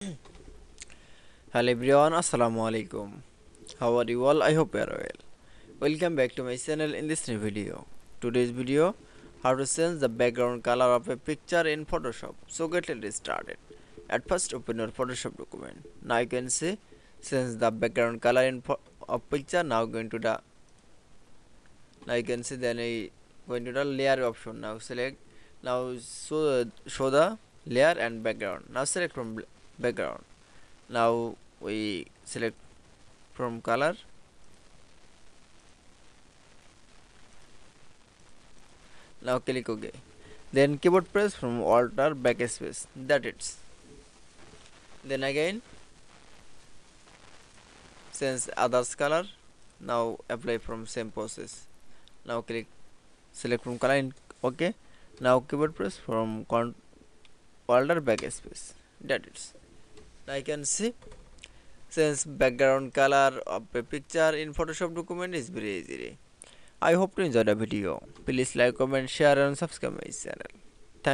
Hello everyone, Assalamu alaikum. How are you all? I hope you are well. Welcome back to my channel in this new video. Today's video, how to change the background color of a picture in Photoshop. So get it started. At first open your Photoshop document. Now you can see change the background color of picture. Now you can see then I going to the layer option. Now select show the layer and background. Now select from background. Now we select from color. Now click OK. Then keyboard press from Alt or backspace. That it's. Then again change others color. Now apply from same process. Now select from color and OK. Now keyboard press from Alt or backspace. That it's. Now I can see since background color of a picture in Photoshop document is very easy. I hope to enjoy the video. Please like, comment, share and subscribe my channel.